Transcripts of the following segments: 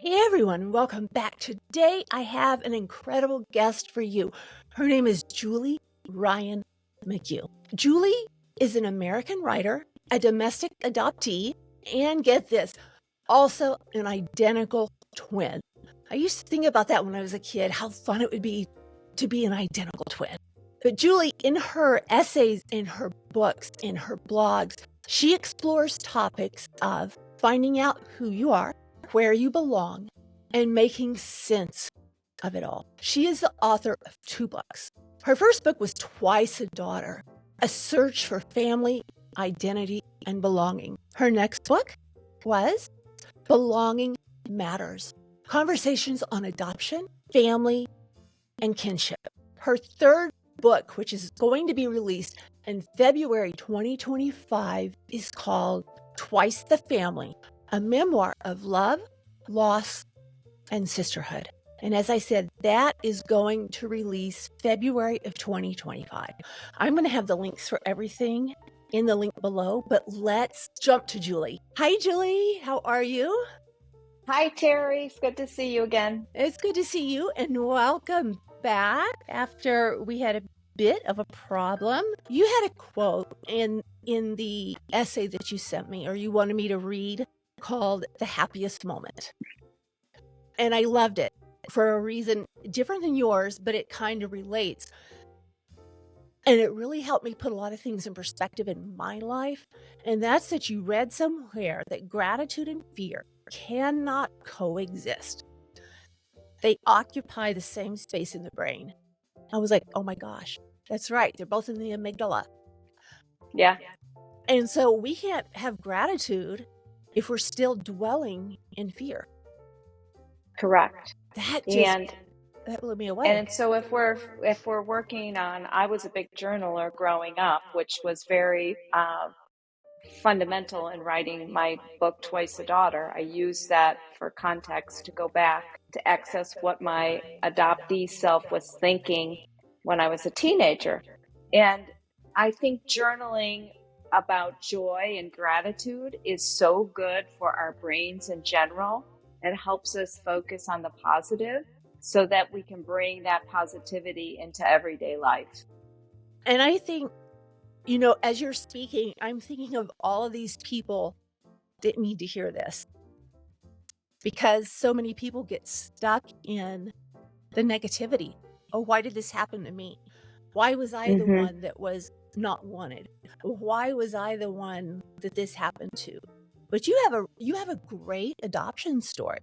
Hey everyone, welcome back. Today I have an incredible guest for you. Her name is Julie Ryan McHugh. Julie is an American writer, a domestic adoptee, and get this, also an identical twin. I used to think about that when I was a kid, how fun it would be to be an identical twin. But Julie, in her essays, in her books, in her blogs, she explores topics of finding out who you are, where you belong, and making sense of it all. She is the author of 2 books. Her first book was Twice a Daughter, a search for family, identity, and belonging. Her next book was Belonging Matters, conversations on adoption, family, and kinship. Her third book, which is going to be released in February 2025, is called Twice the Family, a memoir of love, loss, and sisterhood. And as I said, that is going to release February of 2025. I'm going to have the links for everything in the link below, but let's jump to Julie. Hi, Julie. How are you? Hi, Terry. It's good to see you again. It's good to see you and welcome back after we had a bit of a problem. You had a quote in the essay that you sent me, or you wanted me to read, called The Happiest Moment. And I loved it for a reason different than yours, but it kind of relates. And it really helped me put a lot of things in perspective in my life. And that's that you read somewhere that gratitude and fear cannot coexist. They occupy the same space in the brain. I was like, oh my gosh, that's right. They're both in the amygdala. Yeah. And so we can't have gratitude if we're still dwelling in fear. Correct. That blew me away. And so if we're working on, I was a big journaler growing up, which was very fundamental in writing my book Twice a Daughter. I used that for context to go back to access what my adoptee self was thinking when I was a teenager. And I think journaling about joy and gratitude is so good for our brains in general. It helps us focus on the positive so that we can bring that positivity into everyday life. And I think, as you're speaking, I'm thinking of all of these people that need to hear this, because so many people get stuck in the negativity. Oh, why did this happen to me? Why was I the one that was not wanted? Why was I the one that this happened to? But you have a great adoption story.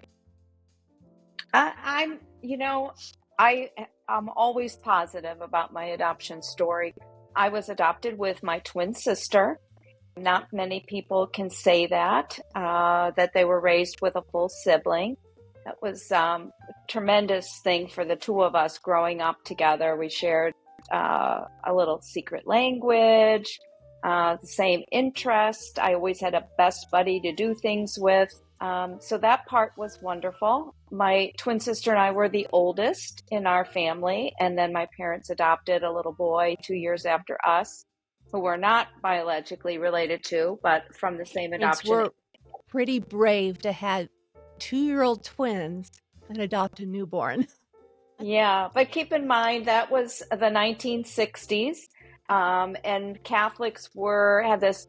I'm always positive about my adoption story. I was adopted with my twin sister. Not many people can say that they were raised with a full sibling. That was a tremendous thing for the two of us growing up together. We shared a little secret language, the same interest. I always had a best buddy to do things with. So that part was wonderful. My twin sister and I were the oldest in our family, and then my parents adopted a little boy 2 years after us, who we're not biologically related to, but from the same adoption. We're pretty brave to have 2-year-old twins and adopt a newborn. Yeah, but keep in mind that was the 1960s, and Catholics had this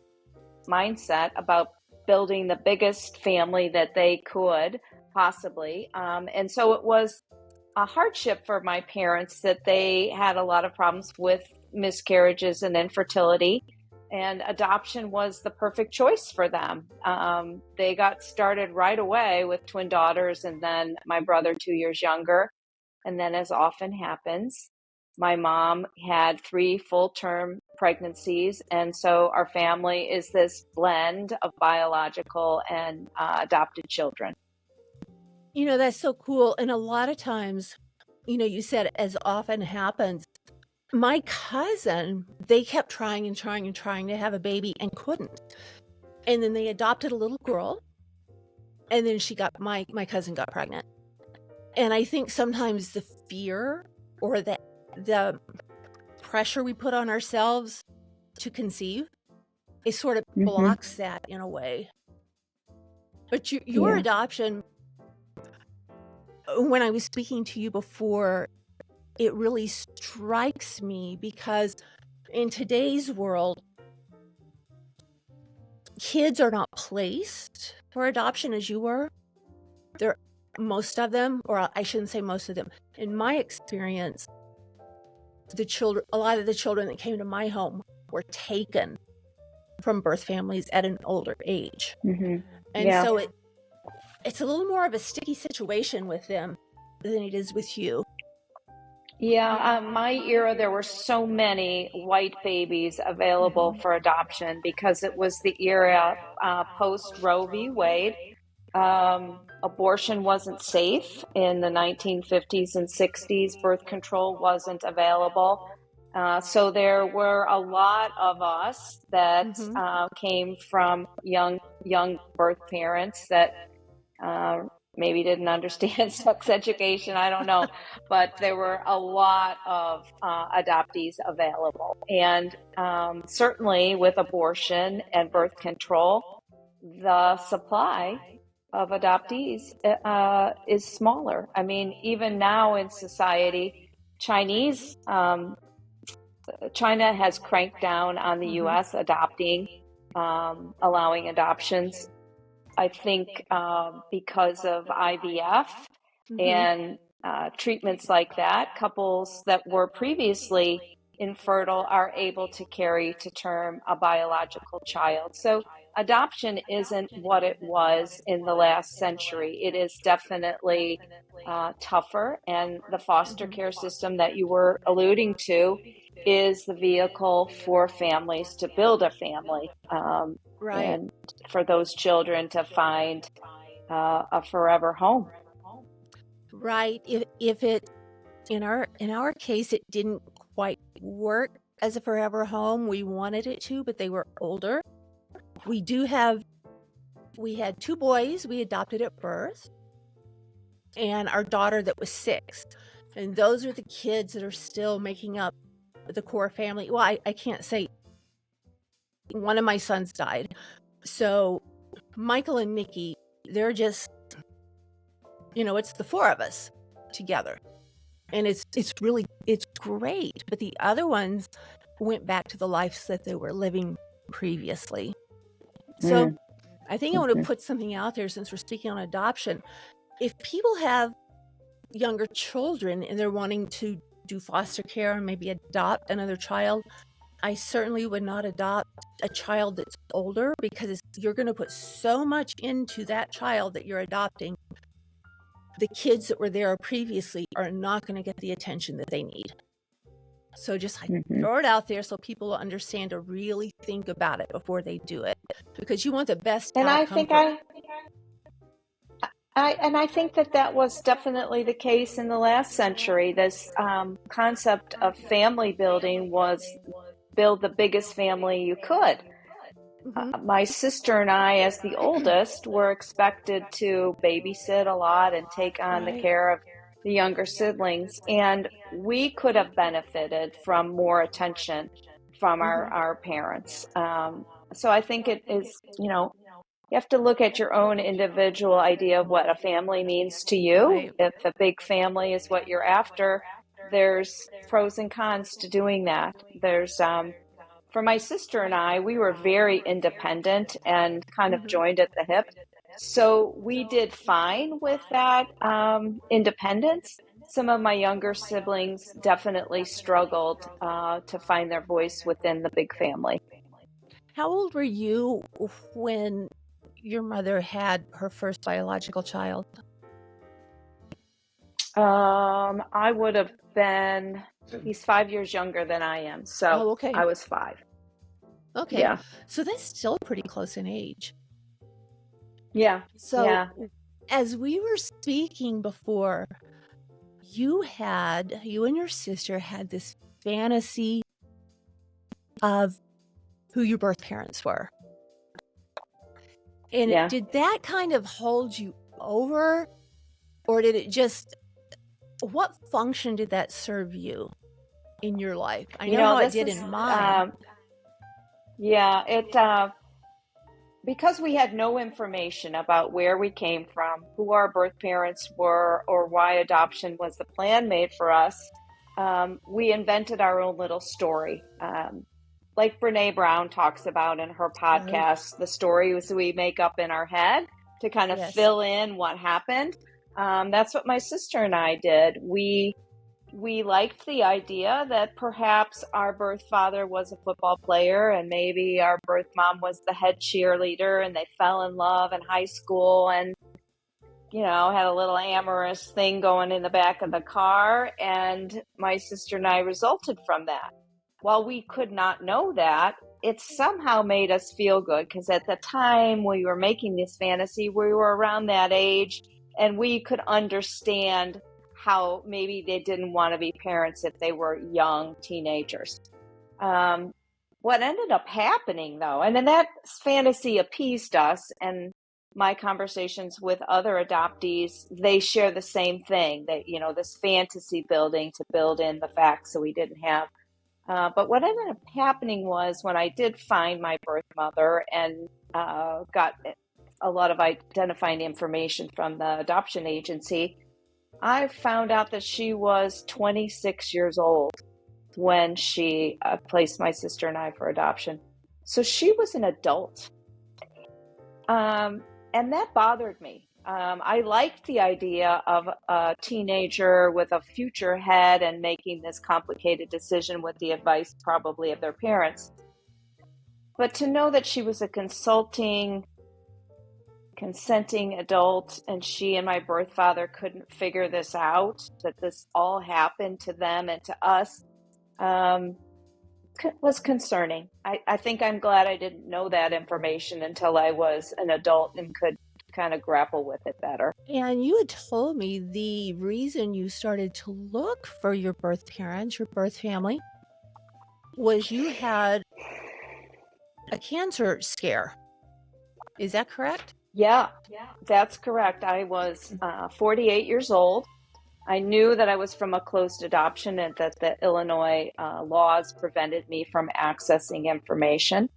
mindset about building the biggest family that they could possibly. And so it was a hardship for my parents that they had a lot of problems with miscarriages and infertility, and adoption was the perfect choice for them. They got started right away with twin daughters, and then my brother 2 years younger. And then, as often happens, my mom had 3 full-term pregnancies. And so our family is this blend of biological and adopted children. That's so cool. And a lot of times, you said as often happens, my cousin, they kept trying and trying and trying to have a baby and couldn't. And then they adopted a little girl. And then my cousin got pregnant. And I think sometimes the fear or the pressure we put on ourselves to conceive, it sort of blocks that in a way. But your adoption, when I was speaking to you before, it really strikes me because in today's world, kids are not placed for adoption as you were. They're most of them, or I shouldn't say most of them. In my experience, a lot of the children that came to my home were taken from birth families at an older age. Mm-hmm. And so it's a little more of a sticky situation with them than it is with you. Yeah, my era, there were so many white babies available for adoption because it was the era post Roe v. Wade. Abortion wasn't safe in the 1950s and 60s. Birth control wasn't available. So there were a lot of us that came from young birth parents that maybe didn't understand sex education, I don't know, but there were a lot of adoptees available. And certainly with abortion and birth control, the supply of adoptees is smaller. I mean, even now in society, China has cranked down on the U.S. adopting, allowing adoptions. I think because of IVF and treatments like that, couples that were previously infertile are able to carry to term a biological child. So adoption isn't what it was in the last century. It is definitely tougher, and the foster care system that you were alluding to is the vehicle for families to build a family. Right. And for those children to find a forever home. Right. If it in our case it didn't quite work as a forever home. We wanted it to, but they were older. We had 2 boys we adopted at birth, and our daughter that was 6. And those are the kids that are still making up the core family. Well, I can't say one of my sons died. So Michael and Nikki, they're just, it's the 4 of us together. And it's great. But the other ones went back to the lives that they were living previously. So I think I want to put something out there since we're speaking on adoption. If people have younger children and they're wanting to do foster care and maybe adopt another child, I certainly would not adopt a child that's older, because you're going to put so much into that child that you're adopting. The kids that were there previously are not going to get the attention that they need. So just throw it out there so people understand to really think about it before they do it, because you want the best outcome. I think that was definitely the case in the last century. This concept of family building was build the biggest family you could. My sister and I, as the oldest, were expected to babysit a lot and take on the care of the younger siblings. And we could have benefited from more attention from our parents. So I think it is, you have to look at your own individual idea of what a family means to you. Right. If a big family is what you're after, there's pros and cons to doing that. There's for my sister and I, we were very independent and kind of joined at the hip. So we did fine with that independence. Some of my younger siblings definitely struggled to find their voice within the big family. How old were you when your mother had her first biological child? I would have been, he's 5 years younger than I am. So okay. I was 5. Okay. Yeah. So that's still pretty close in age. Yeah. So as we were speaking before, you and your sister had this fantasy of who your birth parents were. And did that kind of hold you over, or did it just, what function did that serve you in your life? I know how it did in mine. It because we had no information about where we came from, who our birth parents were, or why adoption was the plan made for us, we invented our own little story. Like Brene Brown talks about in her podcast, the stories we make up in our head to kind of fill in what happened. That's what my sister and I did. We liked the idea that perhaps our birth father was a football player and maybe our birth mom was the head cheerleader, and they fell in love in high school and, had a little amorous thing going in the back of the car. And my sister and I resulted from that. While we could not know that, it somehow made us feel good, because at the time we were making this fantasy, we were around that age and we could understand how maybe they didn't want to be parents if they were young teenagers. What ended up happening, though, and then that fantasy appeased us, and my conversations with other adoptees, they share the same thing, that, this fantasy building to build in the facts that we didn't have. But what ended up happening was, when I did find my birth mother and got a lot of identifying information from the adoption agency, I found out that she was 26 years old when she placed my sister and I for adoption. So she was an adult. And that bothered me. I liked the idea of a teenager with a future ahead and making this complicated decision with the advice probably of their parents. But to know that she was a consenting adult, and she and my birth father couldn't figure this out, that this all happened to them and to us, was concerning. I think I'm glad I didn't know that information until I was an adult and could kind of grapple with it better. And you had told me the reason you started to look for your birth parents, your birth family, was you had a cancer scare. Is that correct? Yeah, that's correct. I was 48 years old. I knew that I was from a closed adoption and that the Illinois laws prevented me from accessing information.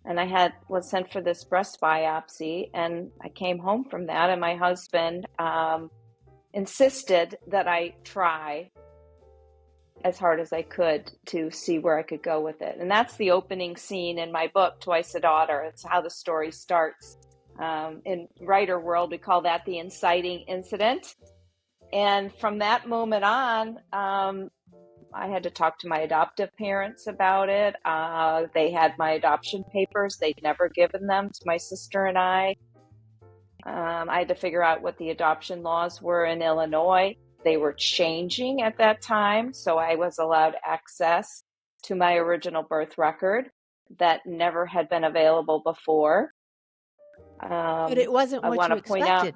And I was sent for this breast biopsy, and I came home from that, and my husband insisted that I try as hard as I could to see where I could go with it. And that's the opening scene in my book, Twice a Daughter. It's how the story starts. In writer world, we call that the inciting incident. And from that moment on, I had to talk to my adoptive parents about it. They had my adoption papers. They'd never given them to my sister and I. I had to figure out what the adoption laws were in Illinois. They were changing at that time, so I was allowed access to my original birth record that never had been available before. But it wasn't what you expected.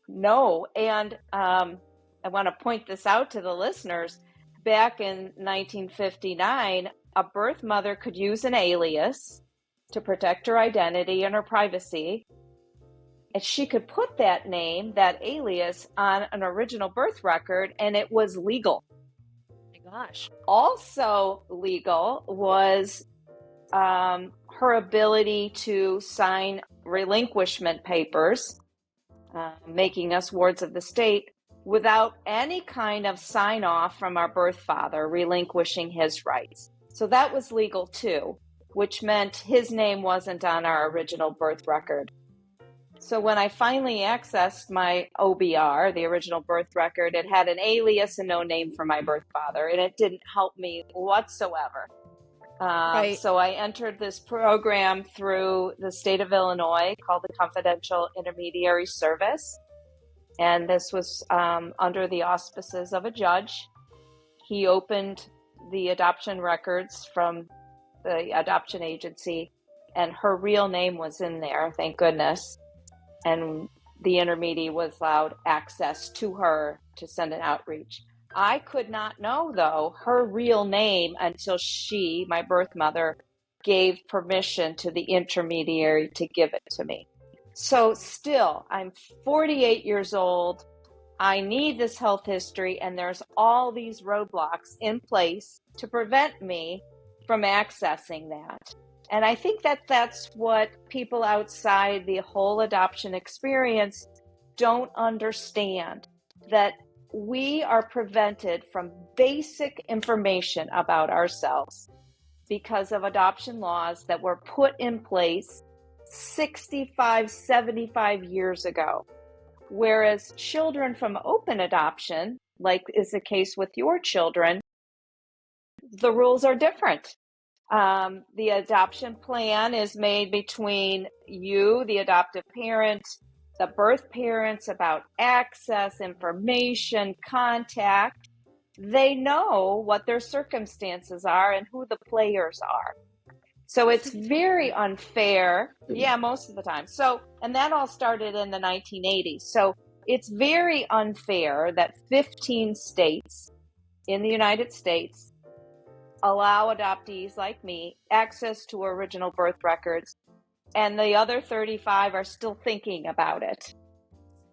No, and I want to point this out to the listeners. Back in 1959, a birth mother could use an alias to protect her identity and her privacy. And she could put that name, that alias, on an original birth record, and it was legal. Oh my gosh. Also legal was her ability to sign relinquishment papers, making us wards of the state, without any kind of sign off from our birth father relinquishing his rights. So that was legal too, which meant his name wasn't on our original birth record. So when I finally accessed my OBR, the original birth record, it had an alias and no name for my birth father, and it didn't help me whatsoever. Right. So I entered this program through the state of Illinois called the Confidential Intermediary Service. And this was under the auspices of a judge. He opened the adoption records from the adoption agency, and her real name was in there, thank goodness. And the intermediary was allowed access to her to send an outreach. I could not know, though, her real name until she, my birth mother, gave permission to the intermediary to give it to me. So still, I'm 48 years old. I need this health history, and there's all these roadblocks in place to prevent me from accessing that. And I think that that's what people outside the whole adoption experience don't understand, that we are prevented from basic information about ourselves because of adoption laws that were put in place 65, 75 years ago. Whereas children from open adoption, like is the case with your children, the rules are different. The adoption plan is made between you, the adoptive parent, the birth parents, about access, information, contact. They know what their circumstances are and who the players are. So it's very unfair. Yeah, most of the time. So, and that all started in the 1980s. So it's very unfair that 15 states in the United States allow adoptees like me access to original birth records, and the other 35 are still thinking about it.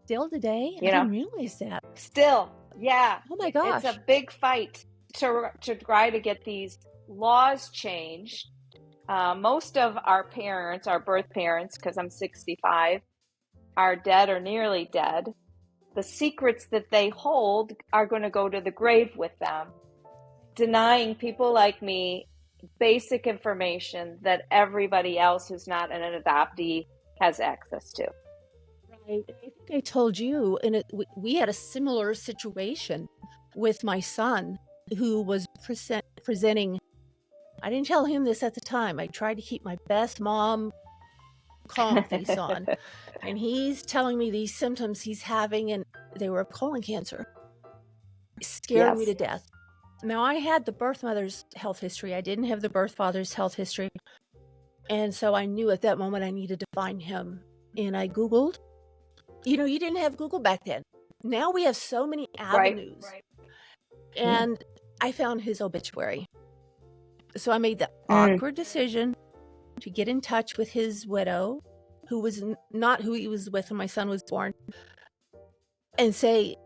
Still today? I You know, didn't realize that. still, yeah. Oh my gosh. It's a big fight to try to get these laws changed. Most of our parents, our birth parents, because I'm 65, are dead or nearly dead. The secrets that they hold are going to go to the grave with them, denying people like me basic information that everybody else who's not an adoptee has access to. Right. I think I told you, and we had a similar situation with my son who was presenting. I didn't tell him this at the time. I tried to keep my best mom calm face on. And he's telling me these symptoms he's having, and they were colon cancer. It scared me to death. Now, I had the birth mother's health history. I didn't have the birth father's health history. And so I knew at that moment I needed to find him. And I Googled. You know, you didn't have Google back then. Now we have so many avenues. Right. And I found his obituary. So I made the awkward decision to get in touch with his widow, who was not who he was with when my son was born, and say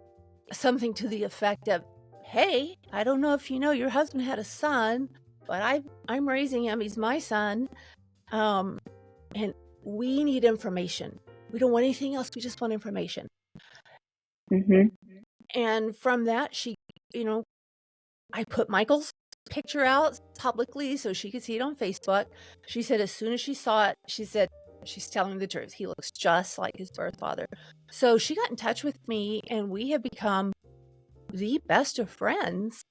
something to the effect of, hey, I don't know if you know your husband had a son, but I'm raising him. He's my son. And we need information. We don't want anything else. We just want information. And from that, she, I put Michael's picture out publicly so she could see it on Facebook. She said as soon as she saw it, she said, she's telling the truth. He looks just like his birth father. So she got in touch with me, and we have become the best of friends.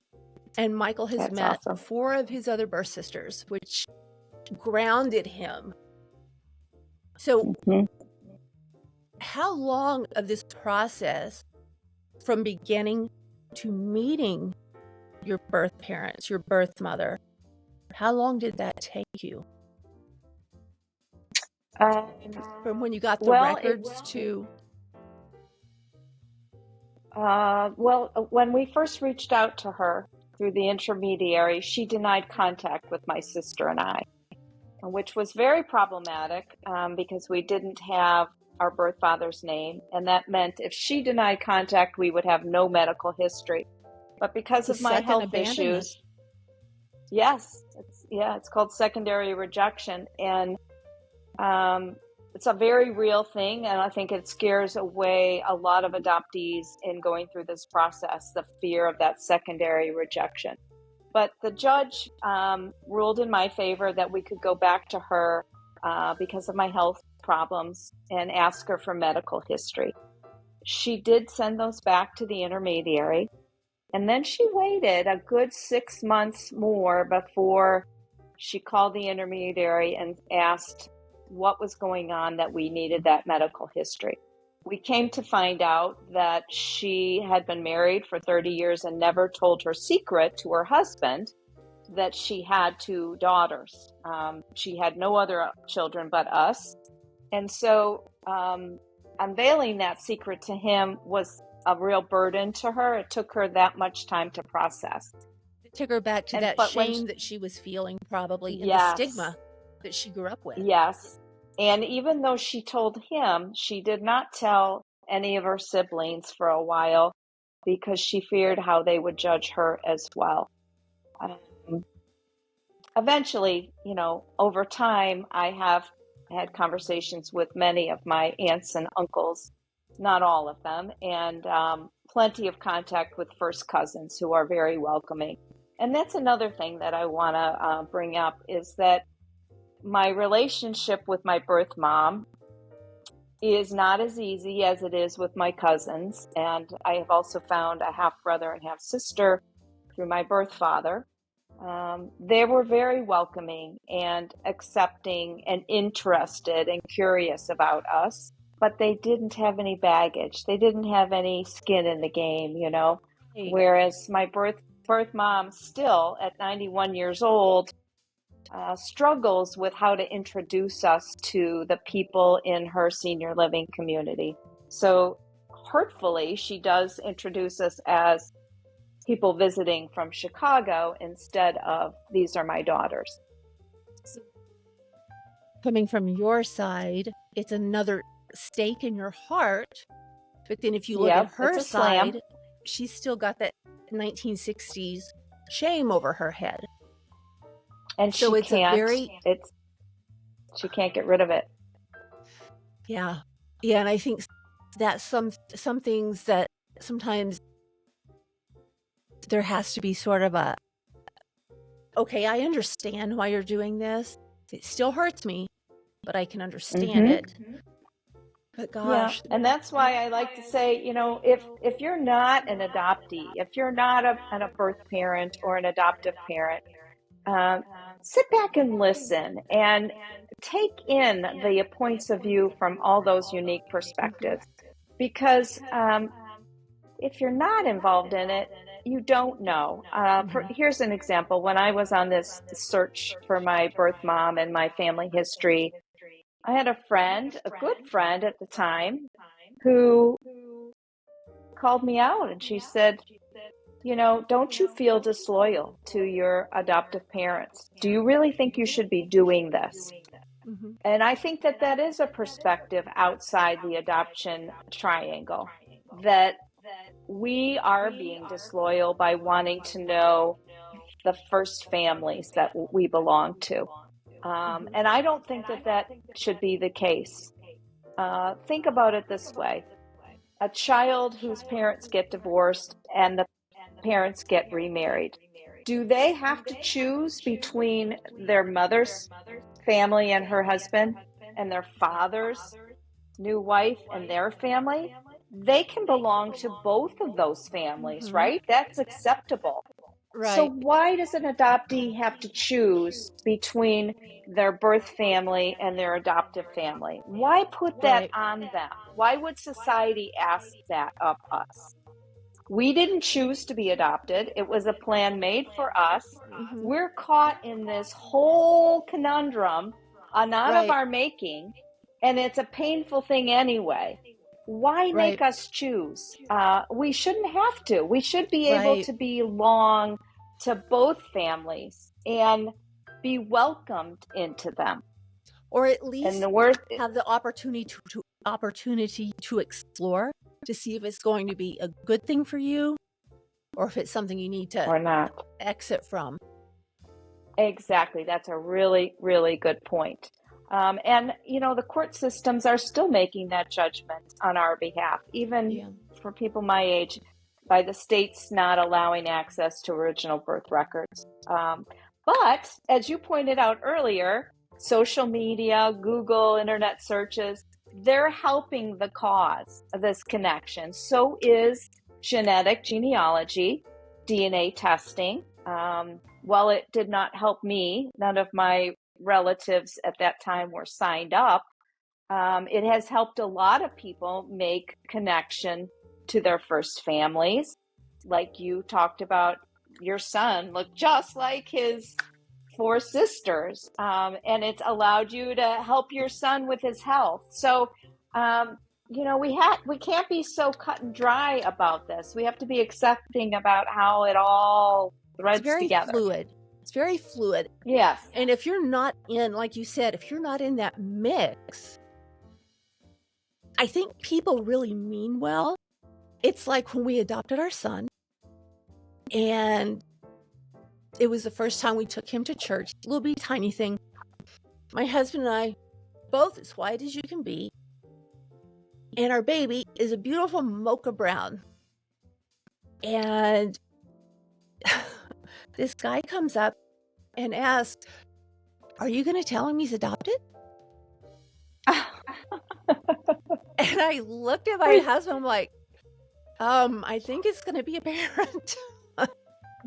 And Michael has met 4 of his other birth sisters, which grounded him. So how long of this process from beginning to meeting your birth parents, your birth mother, how long did that take you? From when you got the records to... when we first reached out to her through the intermediary, she denied contact with my sister and I, which was very problematic because we didn't have our birth father's name. And that meant if she denied contact, we would have no medical history. But because of my health issues, it's called secondary rejection. And it's a very real thing. And I think it scares away a lot of adoptees in going through this process, the fear of that secondary rejection. But the judge ruled in my favor that we could go back to her because of my health problems and ask her for medical history. She did send those back to the intermediary. And then she waited a good 6 months more before she called the intermediary and asked what was going on that we needed that medical history. We came to find out that she had been married for 30 years and never told her secret to her husband that she had 2 daughters. She had no other children but us. And so unveiling that secret to him was a real burden to her. It took her that much time to process. It took her back to that shame that she was feeling, probably, and the stigma that she grew up with. Yes. And even though she told him, she did not tell any of her siblings for a while because she feared how they would judge her as well. eventually, over time, I have had conversations with many of my aunts and uncles, not all of them, and plenty of contact with first cousins who are very welcoming. And that's another thing that I want to bring up is that my relationship with my birth mom is not as easy as it is with my cousins. And I have also found a half brother and half sister through my birth father. They were very welcoming and accepting and interested and curious about us, but they didn't have any baggage. They didn't have any skin in the game, Hey, Whereas my birth mom, still at 91 years old, struggles with how to introduce us to the people in her senior living community. So, hurtfully, she does introduce us as people visiting from Chicago instead of these are my daughters. coming from your side, it's another stake in your heart. But then if you look at Yep, it's her a slam. side, she's still got that 1960s shame over her head. And So she it's a can't very, she can't get rid of it. yeah. Yeah, and I think that some things that sometimes there has to be sort of a, okay, I understand why you're doing this. It still hurts me, but I can understand it. But Yeah, gosh, and that's why I like to say, if you're not an adoptee, if you're not a birth parent or an adoptive parent, sit back and listen and take in the points of view from all those unique perspectives. Because if you're not involved in it, you don't know. Here's an example. When I was on this search for my birth mom and my family history, I had a friend, a good friend at the time, who called me out and she said, don't you feel disloyal to your adoptive parents? Do you really think you should be doing this? And I think that that is a perspective outside the adoption triangle, that we are being disloyal by wanting to know the first families that we belong to. And I don't think that that should be the case. Think about it this way. A child whose parents get divorced and the parents get remarried, do they have to choose between their mother's family and her husband and their father's new wife and their family? They can belong to both of those families, right? That's acceptable. So right. why does an adoptee have to choose between their birth family and their adoptive family? Why put that on them? Why would society ask that of us? We didn't choose to be adopted. It was a plan made for us. We're caught in this whole conundrum, not of our making, and it's a painful thing anyway. Why make us choose? We shouldn't have to. We should be able to belong to both families and be welcomed into them, or at least have the opportunity to explore, to see if it's going to be a good thing for you or if it's something you need to or not. Exit from. Exactly. That's a really, really good point. And, the court systems are still making that judgment on our behalf, even for people my age, by the states not allowing access to original birth records. But as you pointed out earlier, social media, Google, internet searches, they're helping the cause of this connection. So is genetic genealogy, DNA testing. While it did not help me, none of my relatives at that time were signed up. It has helped a lot of people make connection to their first families. Like you talked about, your son looked just like his 4 sisters, and it's allowed you to help your son with his health. So, we can't be so cut and dry about this. We have to be accepting about how it all threads together. It's very fluid. Yes. And if you're not in, like you said, if you're not in that mix, I think people really mean well. It's like when we adopted our son, and It was the first time we took him to church, little bitty tiny thing. My husband and I, both as white as you can be, and our baby is a beautiful mocha brown. And this guy comes up and asks, "Are you going to tell him he's adopted?" And I looked at my husband, I'm like, I think it's going to be apparent.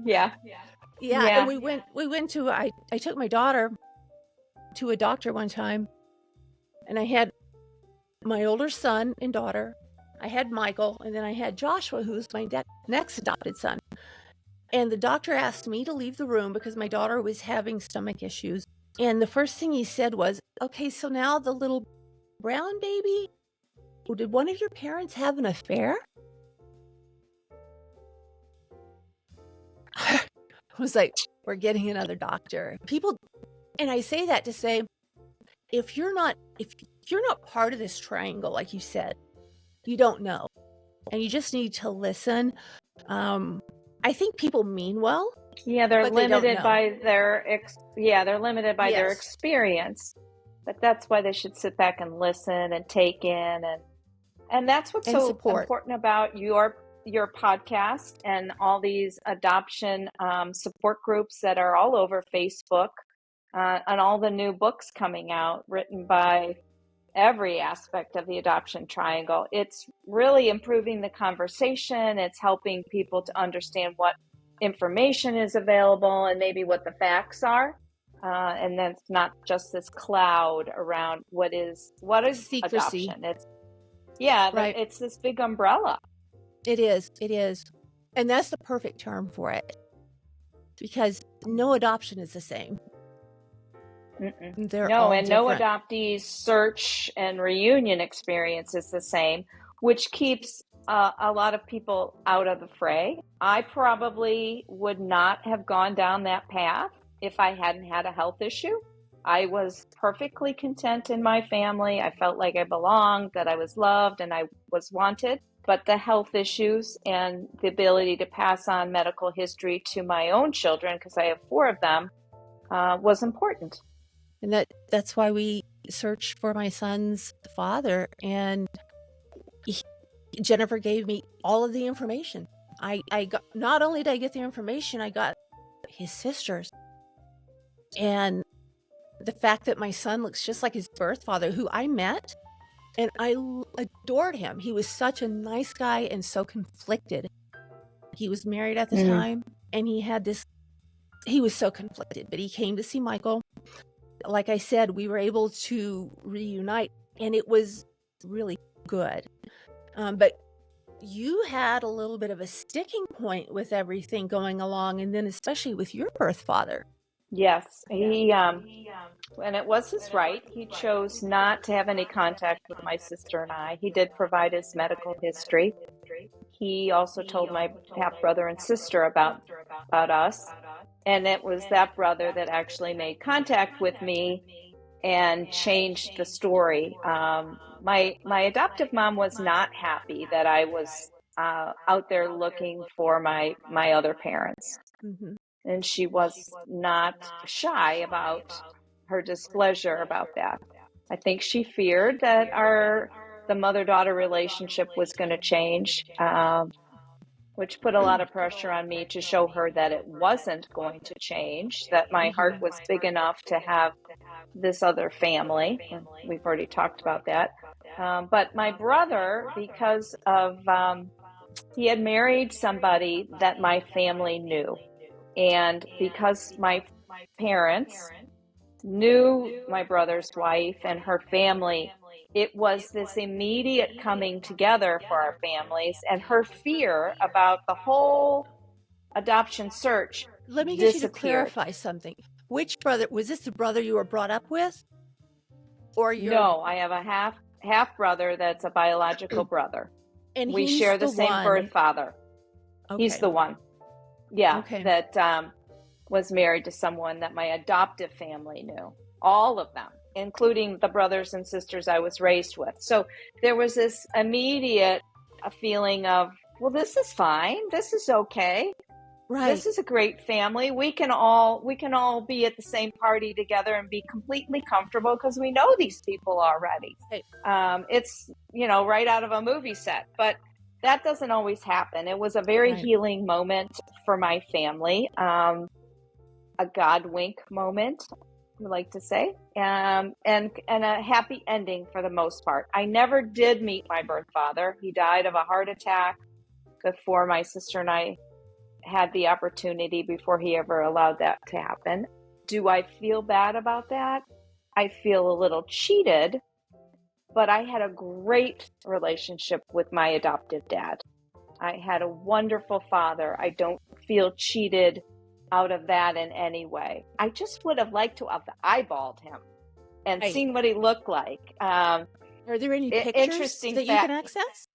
Yeah. Yeah. And we went to, I took my daughter to a doctor one time, and I had my older son and daughter. I had Michael, and then I had Joshua, who's my next adopted son. And the doctor asked me to leave the room because my daughter was having stomach issues. And the first thing he said was, "Okay, so now the little brown baby, did one of your parents have an affair?" I was like, we're getting another doctor. People, and I say that to say, if you're not part of this triangle, like you said, you don't know. And you just need to listen. I think people mean well. Yeah, they're limited by their their experience. But that's why they should sit back and listen and take in, and that's what's so important about your podcast and all these adoption support groups that are all over Facebook, and all the new books coming out written by every aspect of the adoption triangle. It's really improving the conversation. It's helping people to understand what information is available and maybe what the facts are. And then it's not just this cloud around what is secrecy. Adoption. It's this big umbrella. It is. And that's the perfect term for it, because no adoption is the same. No adoptees search and reunion experience is the same, which keeps a lot of people out of the fray. I probably would not have gone down that path if I hadn't had a health issue. I was perfectly content in my family. I felt like I belonged, that I was loved, and I was wanted. But the health issues and the ability to pass on medical history to my own children, because I have 4 of them, was important. And that's why we searched for my son's father. And Jennifer gave me all of the information. I got, not only did I get the information, I got his sisters. And the fact that my son looks just like his birth father, who I met, and I adored him. He was such a nice guy and so conflicted. He was married at the time, and he was so conflicted, but he came to see Michael. Like I said, we were able to reunite, and it was really good. But you had a little bit of a sticking point with everything going along, and then especially with your birth father. Yes, he and it was his right. He chose not to have any contact with my sister and I. He did provide his medical history. He also told my half brother and sister about us. And it was that brother that actually made contact with me and changed the story. My adoptive mom was not happy that I was out there looking for my other parents. Mm-hmm. And she was not shy about her displeasure about that. I think she feared that the mother-daughter relationship was going to change, which put a lot of pressure on me to show her that it wasn't going to change, that my heart was big enough to have this other family. And we've already talked about that. But my brother, because of, he had married somebody that my family knew. And because my parents knew my brother's wife and her family, it was this immediate coming together for our families, and her fear about the whole adoption search Let me get you to clarify something. Which brother? Was this the brother you were brought up with? Or No, I have a half brother that's a biological brother. And we share the same birth father. Okay. He's the one. Yeah, okay. That was married to someone that my adoptive family knew. All of them, including the brothers and sisters I was raised with. So there was this immediate feeling of, well, this is fine. This is okay. Right. this is a great family. We can all be at the same party together and be completely comfortable because we know these people already. Right. It's, right out of a movie set, but that doesn't always happen. It was a very Right. healing moment for my family, a God wink moment, I like to say, and a happy ending for the most part. I never did meet my birth father. He died of a heart attack before my sister and I had the opportunity, before he ever allowed that to happen. Do I feel bad about that? I feel a little cheated, but I had a great relationship with my adoptive dad. I had a wonderful father. I don't feel cheated out of that in any way. I just would have liked to have eyeballed him and Right. seen what he looked like. Are there any pictures Interesting that you fact. can access?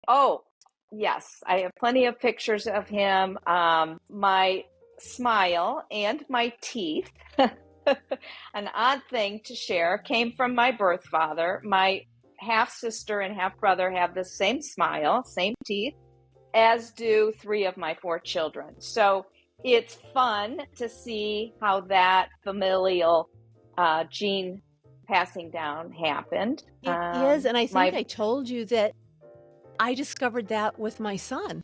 Oh, yes, I have plenty of pictures of him. My smile and my teeth, an odd thing to share, came from my birth father. My half sister and half brother have the same smile, same teeth, as do 3 of my 4 children. So it's fun to see how that familial gene passing down happened. It is, and I think My I told you that I discovered that with my son.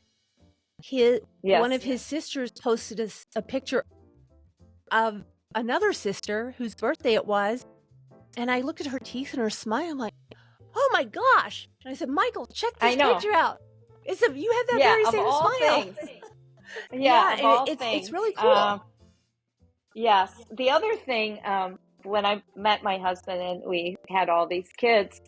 One of Yes, his sisters posted a picture of another sister whose birthday it was, and I looked at her teeth and her smile. I'm like, oh my gosh! And I said, Michael, check I this know. picture out. You have that Yeah, very of same all smile. things. Yeah, Yeah, of and all it's things. really cool. Yes. The other thing, when I met my husband and we had all these kids,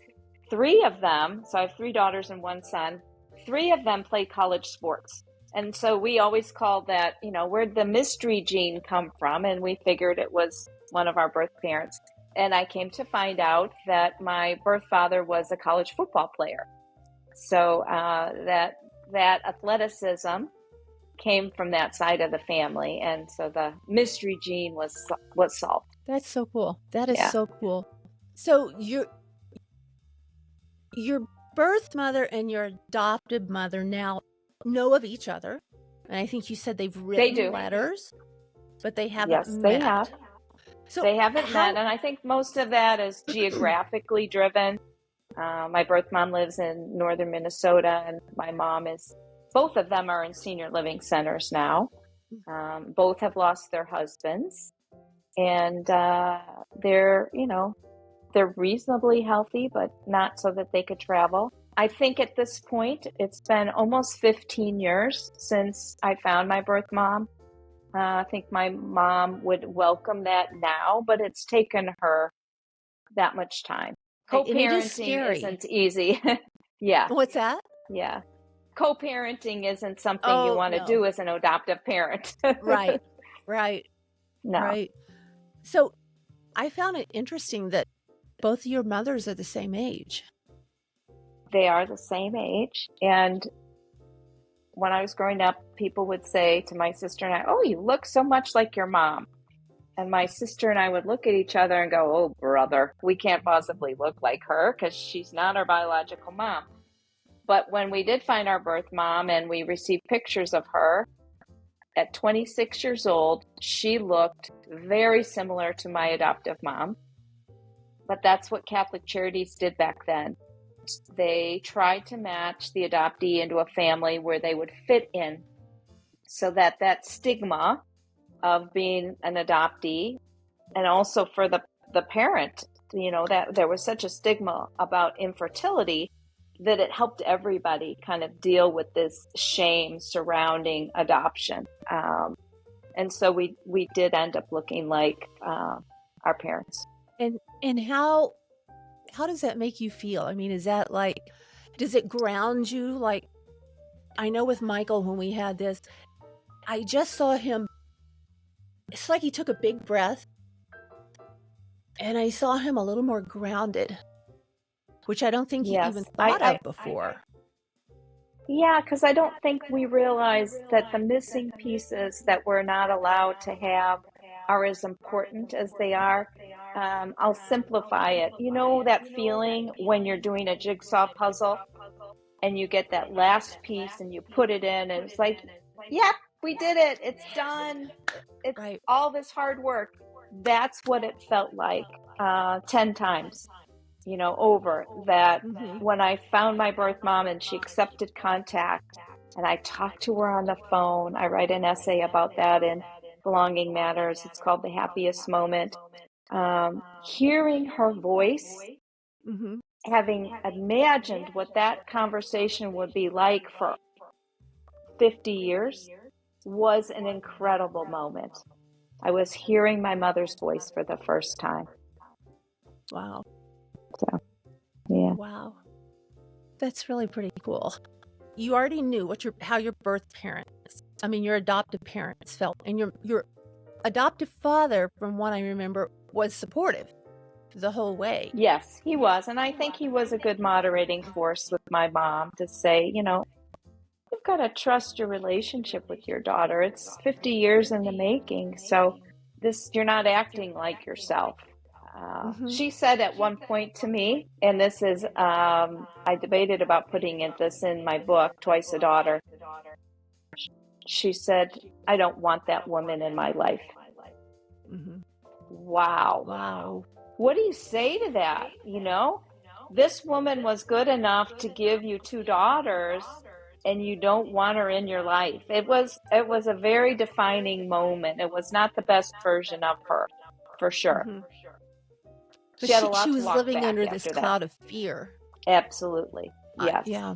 3 of them, so I have 3 daughters and 1 son, 3 of them play college sports. And so we always called that, where'd the mystery gene come from? And we figured it was one of our birth parents. And I came to find out that my birth father was a college football player. So that athleticism came from that side of the family, and so the mystery gene was solved. That's so cool. That is Yeah. so cool. So your birth mother and your adopted mother now know of each other, and I think you said they've They written do. letters, but they haven't Yes, they met. have. So They haven't how? met, and I think most of that is geographically driven. My birth mom lives in northern Minnesota, and my mom is. Both of them are in senior living centers now. Both have lost their husbands, and they're reasonably healthy, but not so that they could travel. I think at this point, it's been almost 15 years since I found my birth mom. I think my mom would welcome that now, but it's taken her that much time. And it is Co-parenting scary. isn't easy. Yeah, What's that? yeah. Co-parenting isn't something you Oh, want to no. do as an adoptive parent. Right. No. Right. So I found it interesting that both of your mothers are the same age. They are the same age. And when I was growing up, people would say to my sister and I, "Oh, you look so much like your mom." And my sister and I would look at each other and go, "Oh, brother, we can't possibly look like her because she's not our biological mom." But when we did find our birth mom and we received pictures of her, at 26 years old, she looked very similar to my adoptive mom. But that's what Catholic Charities did back then. They tried to match the adoptee into a family where they would fit in, so that stigma of being an adoptee, and also for the parent, that there was such a stigma about infertility, that it helped everybody kind of deal with this shame surrounding adoption. And so we did end up looking like our parents. And how does that make you feel? I mean, is that like, does it ground you? Like, I know with Michael, when we had this, I just saw him, it's like he took a big breath, and I saw him a little more grounded, which I don't think he Yes, even thought of before. Yeah, because I don't think we realize that the missing pieces that we're not allowed to have are as important as they are. I'll simplify it. You know that feeling when you're doing a jigsaw puzzle and you get that last piece and you put it in, and it's like, yep, we did it. It's done. It's Right. all this hard work. That's what it felt like 10 times, over that. Mm-hmm. When I found my birth mom and she accepted contact and I talked to her on the phone, I write an essay about that in Belonging Matters. It's called The Happiest Moment. Hearing her voice, Mm-hmm. having imagined what that conversation would be like for 50 years, was an incredible moment. I was hearing my mother's voice for the first time. Wow. So, yeah. Wow. That's really pretty cool. You already knew how your your adoptive parents felt, and your adoptive father, from what I remember, was supportive the whole way. Yes, he was. And I think he was a good moderating force with my mom to say, you've got to trust your relationship with your daughter. It's 50 years in the making. So you're not acting like yourself. She said at one point to me, and this is, I debated about putting this in my book, Twice a Daughter. She said, I don't want that woman in my life. Mm-hmm. Wow. Wow. What do you say to that? This woman was good enough to give you 2 daughters, and you don't want her in your life. It was a very defining moment. It was not the best version of her, for sure. Mm-hmm. She had a lot she to was walk living back under this after cloud that. of fear. Absolutely. Yes. Yeah.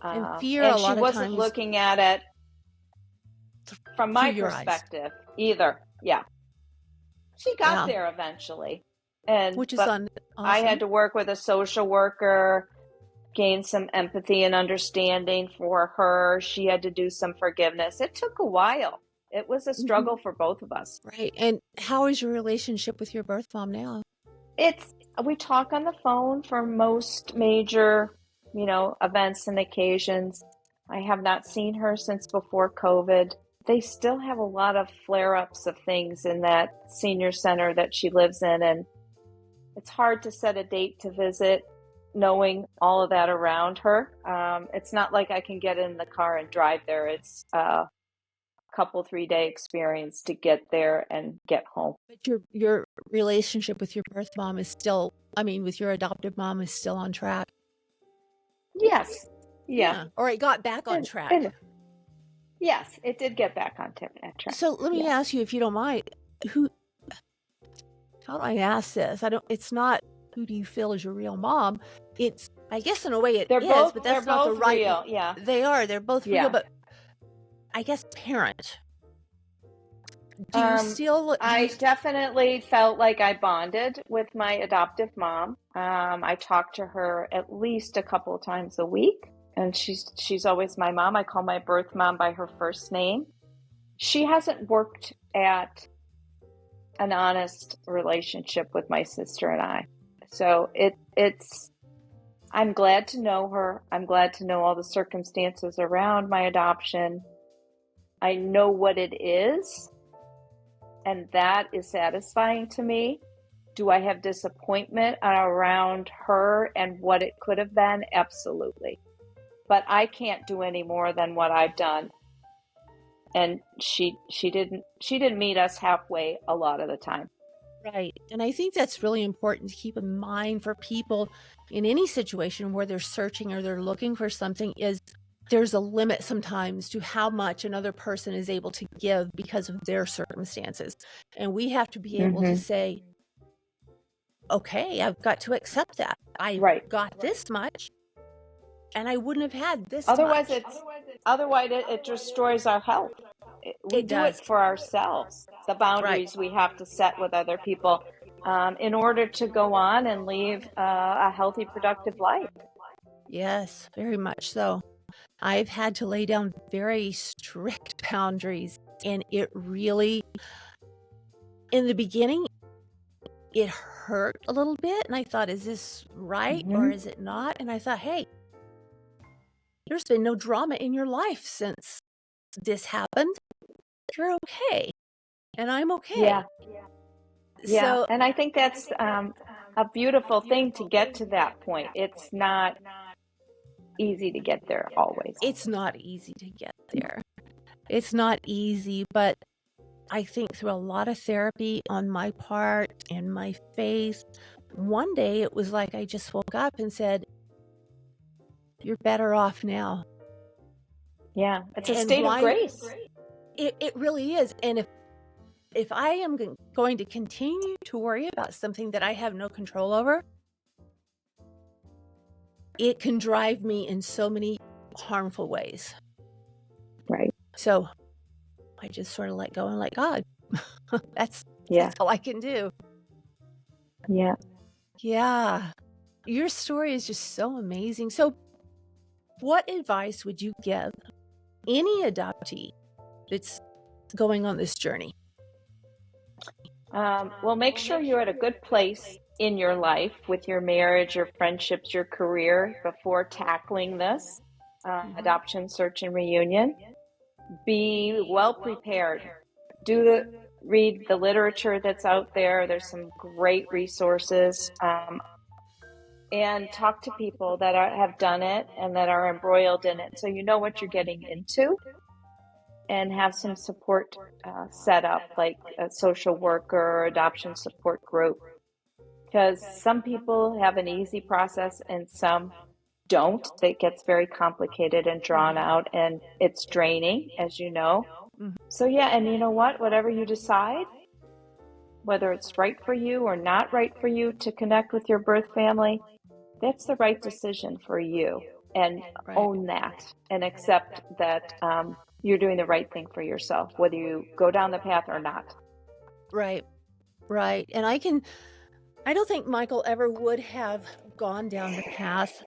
And fear, and a she lot of wasn't times, looking at it from my through your eyes. perspective either. Yeah. She got there eventually. Which is but awesome. I had to work with a social worker, gain some empathy and understanding for her. She had to do some forgiveness. It took a while. It was a struggle for both of us. Right. And how is your relationship with your birth mom now? We talk on the phone for most major, events and occasions. I have not seen her since before COVID. They still have a lot of flare-ups of things in that senior center that she lives in, and it's hard to set a date to visit knowing all of that around her. It's not like I can get in the car and drive there. It's a couple 3-day experience to get there and get home. But your relationship with your birth mom is still, with your adoptive mom is still on track. Yes. Yeah. Or it got back on track. Yes, it did get back on track. So let me ask you, if you don't mind, how do I ask this? It's not who do you feel is your real mom? It's, I guess in a way they're both, but that's not the right. Real. Yeah. They are. They're both real, but I guess parent. Do you still? I definitely felt like I bonded with my adoptive mom. I talk to her at least a couple of times a week, and she's always my mom. I call my birth mom by her first name. She hasn't worked at an honest relationship with my sister and I. So I'm glad to know her. I'm glad to know all the circumstances around my adoption. I know what it is, and that is satisfying to me. Do I have disappointment around her and what it could have been? Absolutely. But I can't do any more than what I've done. And she didn't meet us halfway a lot of the time. Right. And I think that's really important to keep in mind for people in any situation where they're searching or they're looking for something, is there's a limit sometimes to how much another person is able to give because of their circumstances. And we have to be able to say, okay, I've got to accept that. I got this much, and I wouldn't have had this Otherwise, much. Otherwise, it destroys our health. We do it for ourselves. The boundaries we have to set with other people in order to go on and live a healthy, productive life. Yes, very much so. I've had to lay down very strict boundaries, and it really, in the beginning, it hurt a little bit, and I thought, is this right or is it not? And I thought, hey, there's been no drama in your life since this happened. You're okay, and I'm okay. Yeah. So, and I think that's a beautiful thing to get to that point. It's not easy to get there always. It's not easy to get there. It's not easy, but I think through a lot of therapy on my part and my faith, one day it was like I just woke up and said, "You're better off now." Yeah, it's a And state of why? grace. It really is. And if I am going to continue to worry about something that I have no control over, it can drive me in so many harmful ways. Right. So I just sort of let go and let God. That's Yeah. all I can do. Yeah. Yeah. Your story is just so amazing. So what advice would you give any adoptee that's going on this journey? Well, make sure you're at a good place in your life with your marriage, your friendships, your career before tackling this adoption search and reunion. Be well prepared. Read the literature that's out there. There's some great resources. And talk to people that have done it and that are embroiled in it, so you know what you're getting into, and have some support set up, like a social worker or adoption support group, because some people have an easy process and some don't. It gets very complicated and drawn out, and it's draining, as you know. So yeah, and you know what? Whatever you decide, whether it's right for you or not right for you to connect with your birth family, that's the right decision for you. And own that and accept that you're doing the right thing for yourself, whether you go down the path or not. Right. And I don't think Michael ever would have gone down the path.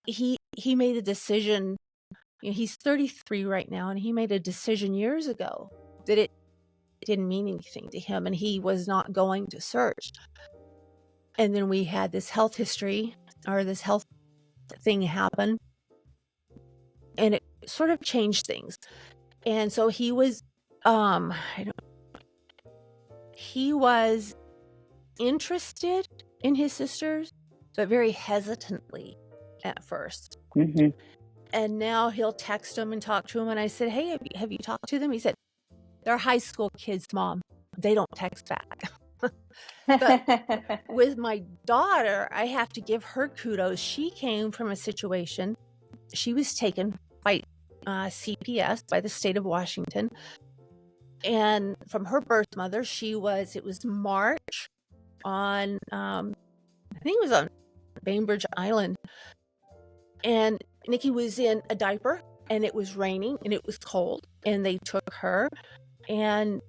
He made a decision. He's 33 right now, and he made a decision years ago that it didn't mean anything to him, and he was not going to search. And then we had this health history, or this health thing happen, and it sort of changed things. And so he was he was interested in his sisters, but very hesitantly at first. Mm-hmm. And now he'll text them and talk to them. And I said, "Hey, have you talked to them?" He said, "They're high school kids, Mom. They don't text back." But with my daughter, I have to give her kudos. She came from a situation. She was taken by CPS, by the state of Washington. And from her birth mother, it was March on, I think it was on Bainbridge Island. And Nikki was in a diaper, and it was raining and it was cold, and they took her, and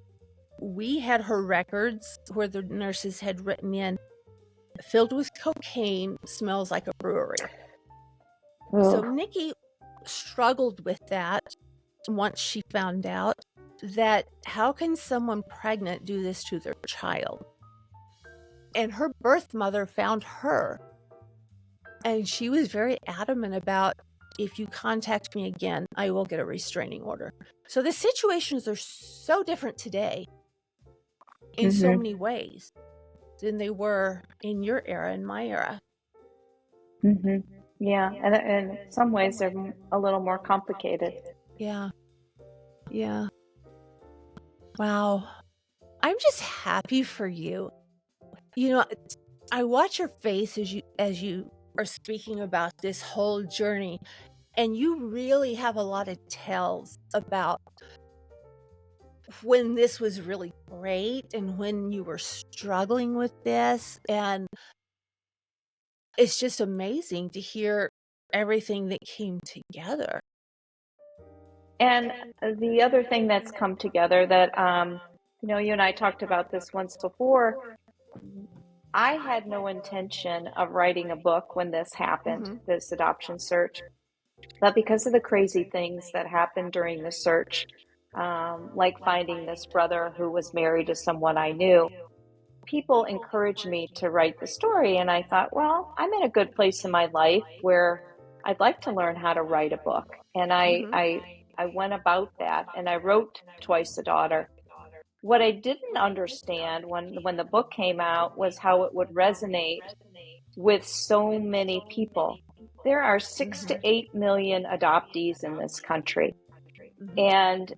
we had her records where the nurses had written in, "Filled with cocaine, smells like a brewery." Oh. So Nikki struggled with that once she found out that how can someone pregnant do this to their child? And her birth mother found her, and she was very adamant about, "If you contact me again, I will get a restraining order." So the situations are so different today in so many ways than they were in your era and my era. Yeah, and in some ways they're a little more complicated. Yeah. Wow. I'm just happy for you. I watch your face as you are speaking about this whole journey, and you really have a lot of tells about when this was really great and when you were struggling with this. And it's just amazing to hear everything that came together. And the other thing that's come together that, you and I talked about this once before, I had no intention of writing a book when this happened, this adoption search. But because of the crazy things that happened during the search, like finding this brother who was married to someone I knew, people encouraged me to write the story. And I thought, well, I'm in a good place in my life where I'd like to learn how to write a book. And I went about that, and I wrote Twice a Daughter. What I didn't understand when the book came out was how it would resonate with so many people. There are 6 to 8 million adoptees in this country. Mhm. And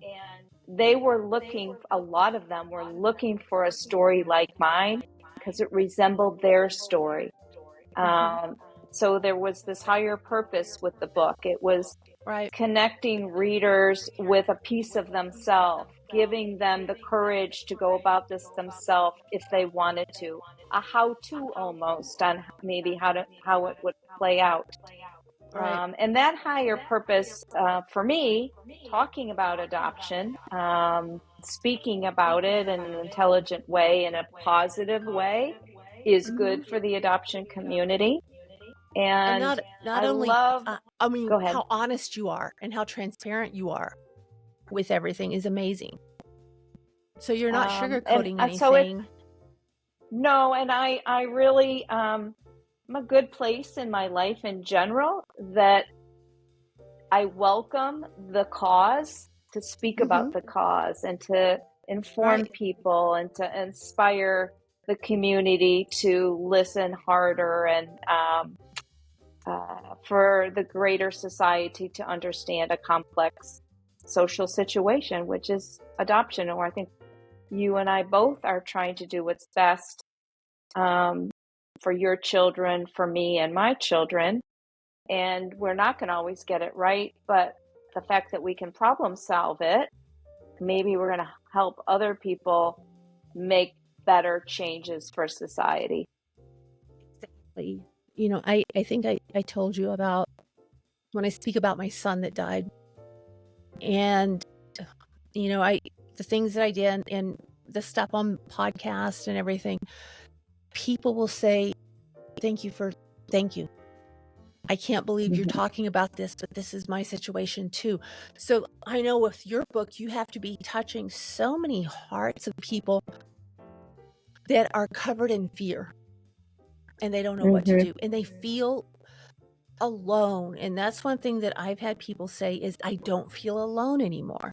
they were looking, a lot of them were looking for a story like mine because it resembled their story. Mhm. So there was this higher purpose with the book. It was Right. connecting readers with a piece of themselves, giving them the courage to go about this themselves if they wanted to, a how-to almost on maybe how it would play out. Right. And that higher purpose for me, talking about adoption, speaking about it in an intelligent way, in a positive way, is Mhm. good for the adoption community. And And not I only, love, I mean, go ahead. how honest you are and how transparent you are with everything is amazing. So you're not And sugarcoating so it, anything. no, and I really, I'm a good place in my life in general that I welcome the cause, to speak about Mhm. the cause and to inform Right. people and to inspire the community to listen harder and for the greater society to understand a complex social situation, which is adoption. Or I think you and I both are trying to do what's best um, for your children, for me and my children. And we're not going to always get it right, but the fact that we can problem solve it, maybe we're going to help other people make better changes for society. Exactly. You know, I think I told you about when I speak about my son that died, and you know, the things that I did and the stuff on podcast and everything, people will say, thank you. I can't believe you're Mhm. talking about this, but this is my situation too. So I know with your book, you have to be touching so many hearts of people that are covered in fear and they don't know what to Mhm. do and they feel alone. And that's one thing that I've had people say is I don't feel alone anymore.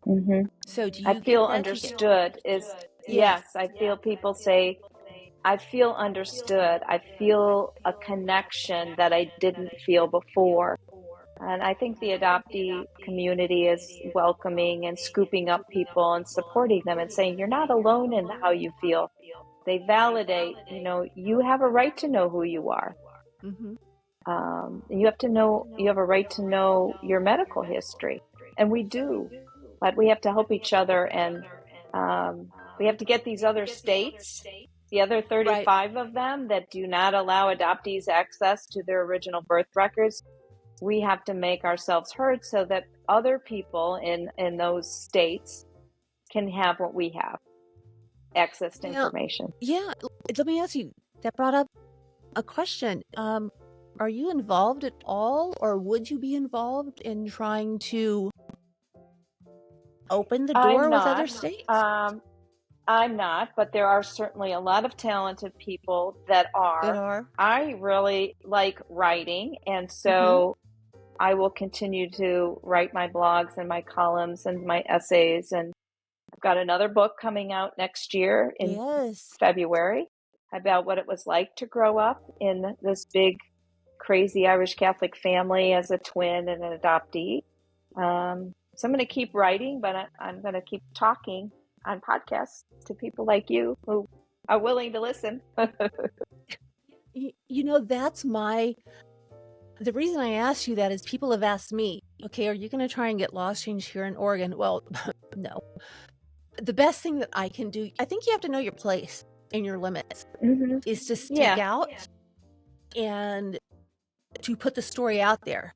Mhm. So do I you feel get that? understood is, Yes. yes, I feel people say, I feel understood. I feel a connection that I didn't feel before. And I think the adoptee community is welcoming and scooping up people and supporting them and saying, you're not alone in how you feel. They validate, you have a right to know who you are. Mm-hmm. You have to know, you have a right to know your medical history. And we do, but we have to help each other. And we have to get these other states, the other Right. 35 of them that do not allow adoptees access to their original birth records. We have to make ourselves heard so that other people in those states can have what we have, access to Now, information. yeah, let me ask you, that brought up a question. Are you involved at all, or would you be involved in trying to open the I'm door with other not. states? Um, I'm not, but there are certainly a lot of talented people that That are. are? I really like writing, and Mm-hmm. so I will continue to write my blogs and my columns and my essays. And I've got another book coming out next year in Yes. February about what it was like to grow up in this big, crazy Irish Catholic family as a twin and an adoptee. So I'm going to keep writing, but I'm going to keep talking on podcasts to people like you who are willing to listen. You know, the reason I asked you that is people have asked me, okay, are you going to try and get laws changed here in Oregon? Well, no. The best thing that I can do, I think you have to know your place and your limits, Mm-hmm. is to speak Yeah. out and to put the story out there.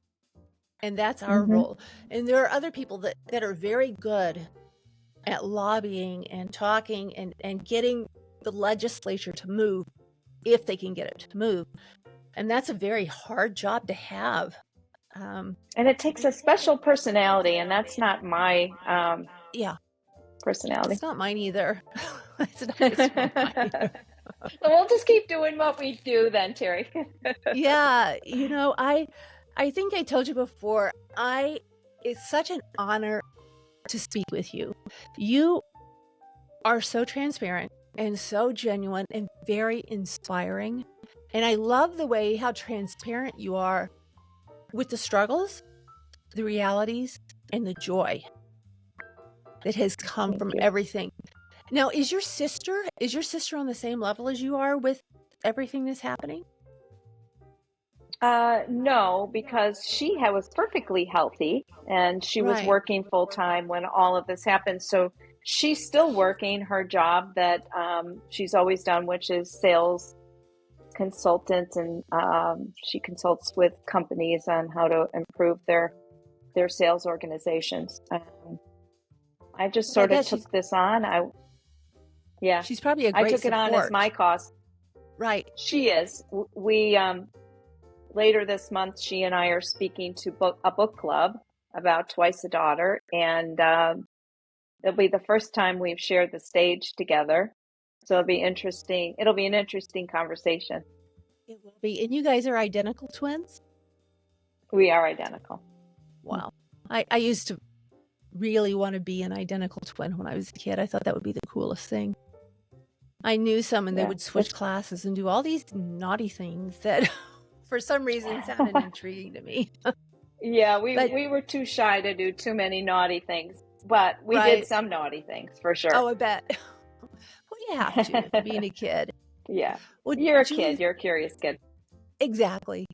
And that's our Mm-hmm. role. And there are other people that are very good at lobbying and talking and getting the legislature to move if they can get it to move. And that's a very hard job to have. And it takes a special personality, and that's not my Yeah, personality. it's not mine either. It's not mine either. So we'll just keep doing what we do then, Terry. Yeah, you know, I think I told you before, it's such an honor to speak with you. You are so transparent and so genuine and very inspiring. And I love the way how transparent you are with the struggles, the realities, and the joy that has come Thank from you. everything. Now, is your sister on the same level as you are with everything that's happening? No, because she was perfectly healthy and she was Right. working full time when all of this happened. So she's still working her job that she's always done, which is sales consultant, and she consults with companies on how to improve their sales organizations. I just I sort of bet took this on. she's probably a I great took it on as support. my cause. Right. She is. We later this month, she and I are speaking to a book club about Twice a Daughter, and it'll be the first time we've shared the stage together. So it'll be interesting. It'll be an interesting conversation. It will be. And you guys are identical twins? We are identical. Wow. I used to really want to be an identical twin when I was a kid. I thought that would be the coolest thing. I knew some, and they would switch classes and do all these naughty things that for some reason sounded intriguing to me. Yeah, we were too shy to do too many naughty things, but we did some naughty things for sure. Oh, I bet. Well, you have to, being a kid. Yeah. Well, you're a Julie, kid. You're a curious kid. Exactly.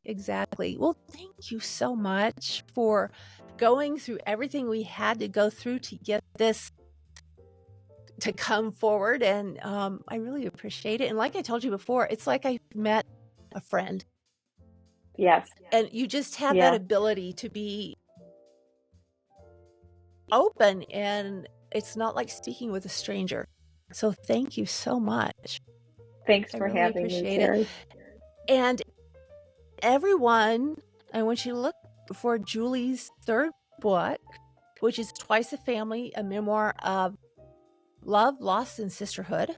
Well, thank you so much for going through everything we had to go through to get this to come forward. And I really appreciate it. And like I told you before, it's like I met a friend. Yes. And you just have that ability to be open, and it's not like speaking with a stranger. So thank you so much. Thanks for having me, Terry. And everyone, I want you to look for Julie's third book, which is Twice a Family, a memoir of love, loss, and sisterhood.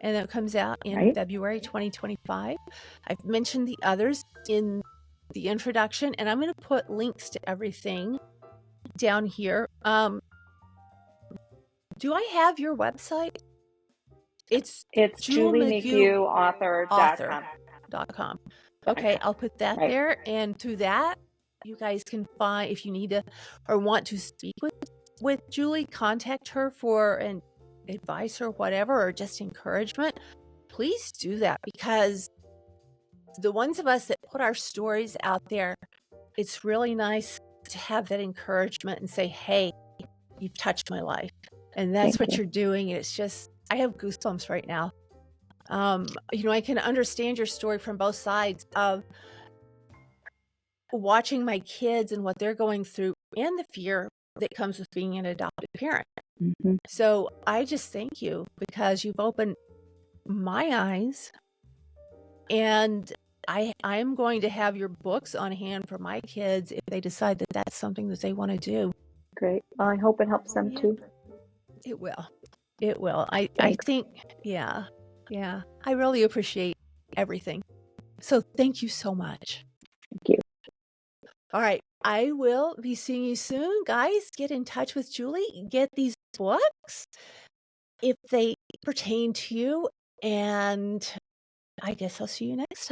And it comes out in February 2025. I've mentioned the others in the introduction, and I'm going to put links to everything down here. Do I have your website? It's juliemcgueauthor.com. Okay, I'll put that there, and through that, you guys can find, if you need to or want to speak with Julie, contact her for an advice or whatever, or just encouragement. Please do that, because the ones of us that put our stories out there, it's really nice to have that encouragement and say, hey, you've touched my life. And that's what you're doing. And it's just, I have goosebumps right now. I can understand your story from both sides of watching my kids and what they're going through, and the fear that comes with being an adopted parent. Mm-hmm. So I just thank you, because you've opened my eyes, and I am going to have your books on hand for my kids if they decide that that's something that they want to do. Great. Well, I hope it helps them too. It will. I think, yeah. I really appreciate everything. So thank you so much. Thank you. All right. I will be seeing you soon. Guys, get in touch with Julie. Get these books if they pertain to you. And I guess I'll see you next time.